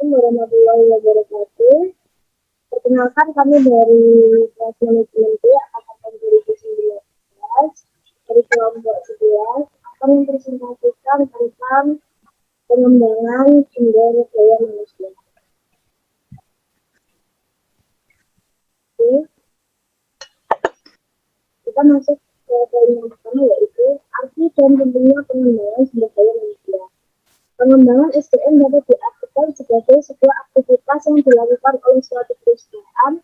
Assalamualaikum warahmatullahi wabarakatuh. Perkenalkan kami dari kelas manajemen B angkatan 2019 dari kelompok 11 akan mempresentasikan tentang pengembangan sumber daya manusia. Oke. Kita masuk ke poin yang pertama, yaitu arti dan pentingnya pengembangan sumber daya manusia. Pengembangan SDM dapat diartikan sebagai sebuah aktivitas yang dilakukan oleh suatu perusahaan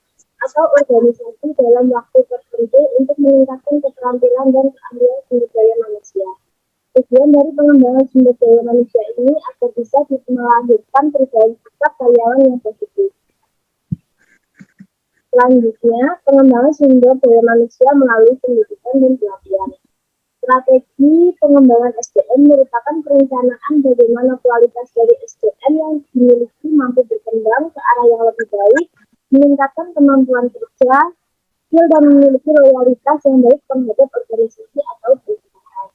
atau organisasi dalam waktu tertentu untuk meningkatkan keterampilan dan keahlian sumber daya manusia. Tujuan dari pengembangan sumber daya manusia ini agar bisa melahirkan perubahan sikap karyawan yang positif. Selanjutnya, pengembangan sumber daya manusia melalui pendidikan dan pelatihan. Strategi pengembangan SDM merupakan perencanaan bagaimana kualitas dari SDM yang dimiliki mampu berkembang ke arah yang lebih baik, meningkatkan kemampuan kerja, skill dan memiliki loyalitas yang baik terhadap organisasi atau perusahaan.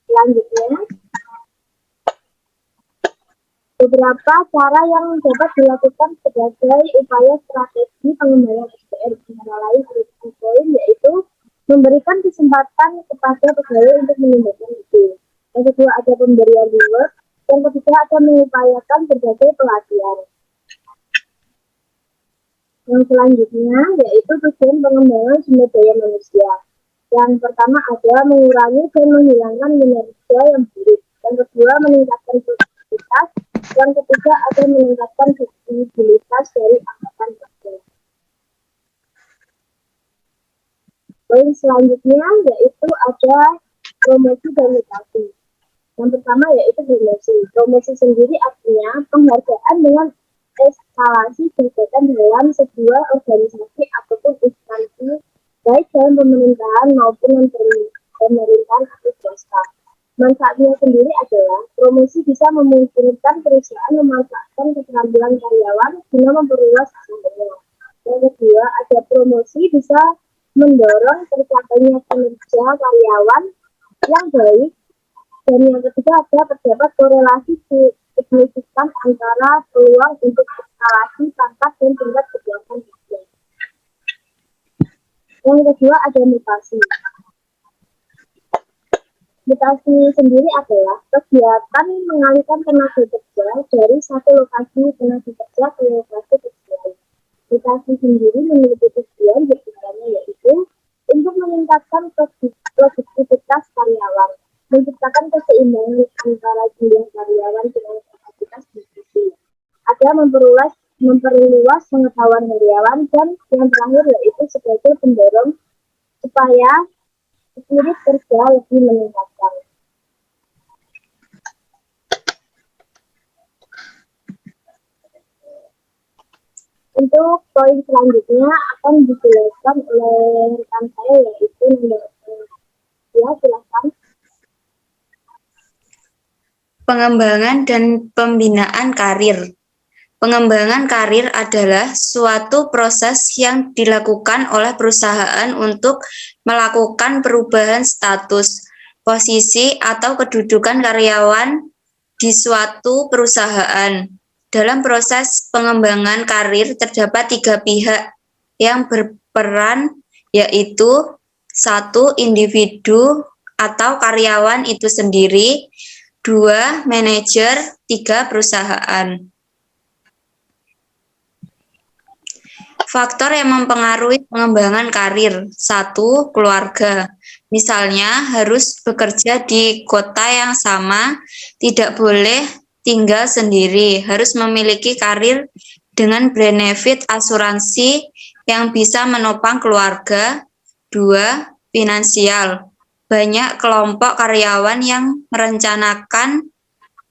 Selanjutnya, beberapa cara yang dapat dilakukan sebagai upaya strategi pengembangan SDM antara lain ada poin, yaitu memberikan kesempatan kepada pegawai untuk mengembangkan ide. Yang kedua ada pemberian reward. Yang ketiga ada mengupayakan berbagai pelatihan. Yang selanjutnya yaitu tujuan pengembangan sumber daya manusia. Yang pertama adalah mengurangi dan menghilangkan kinerja yang buruk. Yang kedua meningkatkan produktivitas. Yang ketiga ada meningkatkan fleksibilitas dari angkatan kerja. Poin selanjutnya yaitu ada promosi dan mutasi. Yang pertama yaitu promosi. Promosi sendiri artinya penghargaan dengan eskalasi jabatan dalam sebuah organisasi ataupun instansi, baik dalam pemerintahan maupun pemerintahan atau swasta. Manfaatnya sendiri adalah promosi bisa memungkinkan perusahaan memanfaatkan keterampilan karyawan guna memperluas usahanya. Yang kedua ada promosi bisa mendorong tercapainya kinerja karyawan yang baik, dan yang ketiga terdapat korelasi signifikan antara peluang untuk eskalasi pangkat dan tingkat kepuasan kerja. Yang kedua ada mutasi. Mutasi sendiri adalah kegiatan mengalihkan tenaga kerja dari satu lokasi tenaga kerja ke lokasi kerja. Mutasi sendiri memiliki tujuan berikutnya, yaitu untuk meningkatkan produktivitas karyawan, menciptakan keseimbangan antara jumlah karyawan dengan kapasitas divisi, ada memperluas pengetahuan karyawan, dan yang terakhir yaitu sebagai pendorong supaya spirit kerja lebih meningkatkan. Untuk poin selanjutnya akan dijelaskan oleh rekan saya, yaitu ya, silakan. Pengembangan dan pembinaan karir. Pengembangan karir adalah suatu proses yang dilakukan oleh perusahaan untuk melakukan perubahan status, posisi, atau kedudukan karyawan di suatu perusahaan. Dalam proses pengembangan karir terdapat 3 pihak yang berperan, yaitu 1. Individu atau karyawan itu sendiri, 2. Manajer, 3. Perusahaan. Faktor yang mempengaruhi pengembangan karir. 1. Keluarga. Misalnya harus bekerja di kota yang sama, tidak boleh tinggal sendiri, harus memiliki karir dengan benefit asuransi yang bisa menopang keluarga. 2. Finansial. Banyak kelompok karyawan yang merencanakan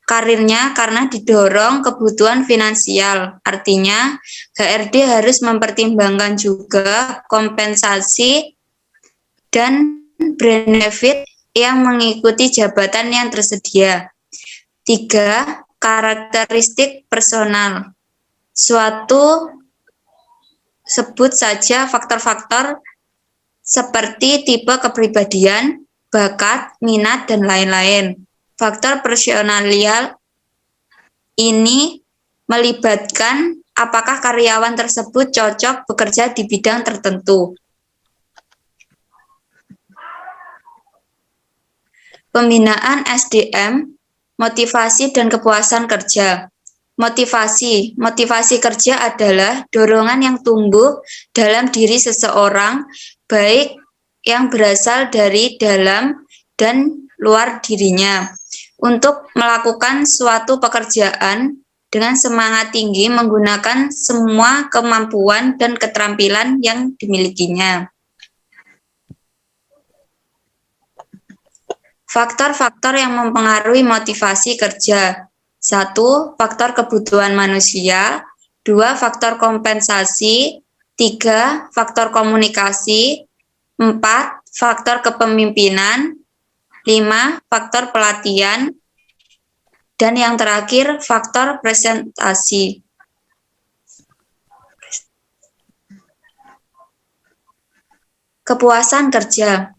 karirnya karena didorong kebutuhan finansial. Artinya, HRD harus mempertimbangkan juga kompensasi dan benefit yang mengikuti jabatan yang tersedia. 3. Karakteristik personal. Sebut saja faktor-faktor seperti tipe kepribadian, bakat, minat, dan lain-lain. Faktor personalial ini melibatkan apakah karyawan tersebut cocok bekerja di bidang tertentu. Pembinaan SDM, motivasi dan kepuasan kerja. Motivasi kerja adalah dorongan yang tumbuh dalam diri seseorang, baik yang berasal dari dalam dan luar dirinya, untuk melakukan suatu pekerjaan dengan semangat tinggi menggunakan semua kemampuan dan keterampilan yang dimilikinya. Faktor-faktor yang mempengaruhi motivasi kerja. 1. Faktor kebutuhan manusia. 2. Faktor kompensasi. 3. Faktor komunikasi. 4. Faktor kepemimpinan. 5. Faktor pelatihan. Dan yang terakhir, faktor presentasi. Kepuasan kerja.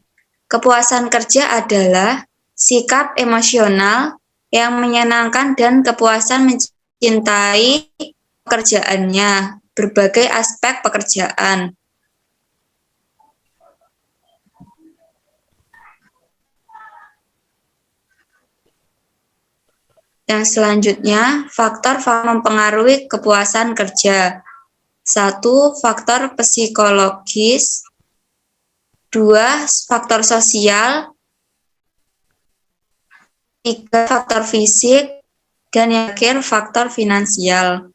Kepuasan kerja adalah sikap emosional yang menyenangkan dan kepuasan mencintai pekerjaannya, berbagai aspek pekerjaan. Yang selanjutnya, faktor mempengaruhi kepuasan kerja. 1. Faktor psikologis. 2. Faktor sosial. 3. Faktor fisik. Dan yang terakhir, faktor finansial.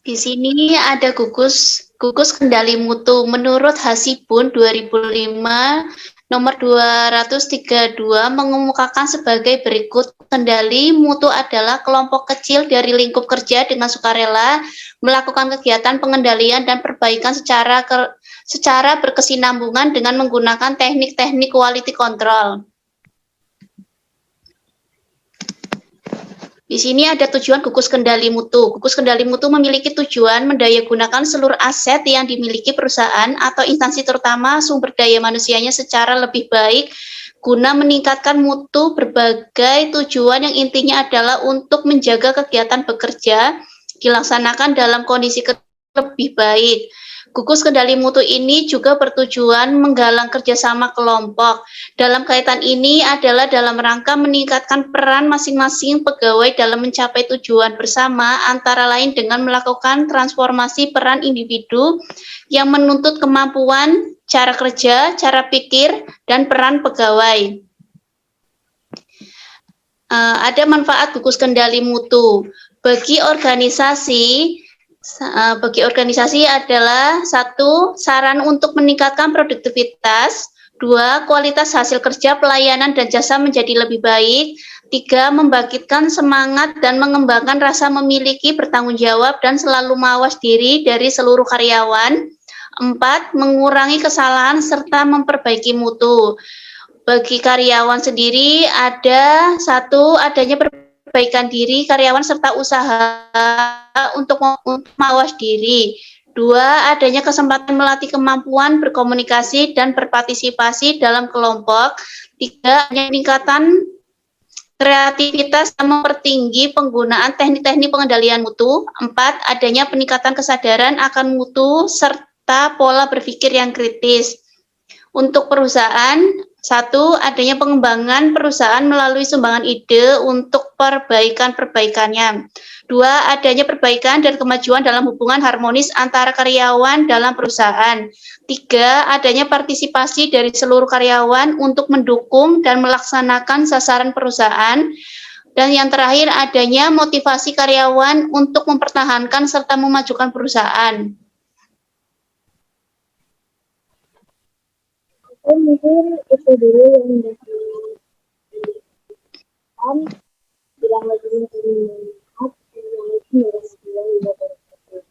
Di sini ada gugus kendali mutu. Menurut Hasibun 2005 nomor 232 mengemukakan sebagai berikut. Kendali mutu adalah kelompok kecil dari lingkup kerja dengan sukarela melakukan kegiatan pengendalian dan perbaikan secara berkesinambungan dengan menggunakan teknik-teknik quality control. Di sini ada tujuan gugus kendali mutu. Gugus kendali mutu memiliki tujuan mendayagunakan seluruh aset yang dimiliki perusahaan atau instansi, terutama sumber daya manusianya, secara lebih baik guna meningkatkan mutu. Berbagai tujuan yang intinya adalah untuk menjaga kegiatan bekerja dilaksanakan dalam kondisi lebih baik. Gugus kendali mutu ini juga bertujuan menggalang kerjasama kelompok. Dalam kaitan ini adalah dalam rangka meningkatkan peran masing-masing pegawai dalam mencapai tujuan bersama, antara lain dengan melakukan transformasi peran individu yang menuntut kemampuan, cara kerja, cara pikir, dan peran pegawai. Ada manfaat gugus kendali mutu. Bagi organisasi adalah 1. Saran untuk meningkatkan produktivitas. 2. Kualitas hasil kerja, pelayanan, dan jasa menjadi lebih baik. 3. Membangkitkan semangat dan mengembangkan rasa memiliki, bertanggung jawab, dan selalu mawas diri dari seluruh karyawan. 4. Mengurangi kesalahan serta memperbaiki mutu. Bagi karyawan sendiri ada 1. Adanya perbaikan diri karyawan serta usaha untuk mawas diri. 2. Adanya kesempatan melatih kemampuan berkomunikasi dan berpartisipasi dalam kelompok. 3. Peningkatan kreativitas dan mempertinggi penggunaan teknik-teknik pengendalian mutu. 4. Adanya peningkatan kesadaran akan mutu serta pola berpikir yang kritis. Untuk perusahaan, 1. Adanya pengembangan perusahaan melalui sumbangan ide untuk perbaikan-perbaikannya. 2. Adanya perbaikan dan kemajuan dalam hubungan harmonis antara karyawan dalam perusahaan. 3. Adanya partisipasi dari seluruh karyawan untuk mendukung dan melaksanakan sasaran perusahaan. Dan yang terakhir, adanya motivasi karyawan untuk mempertahankan serta memajukan perusahaan. Mungkin itu dulu yang dapat bilang lagi Assalamualaikum warahmatullahi wabarakatuh.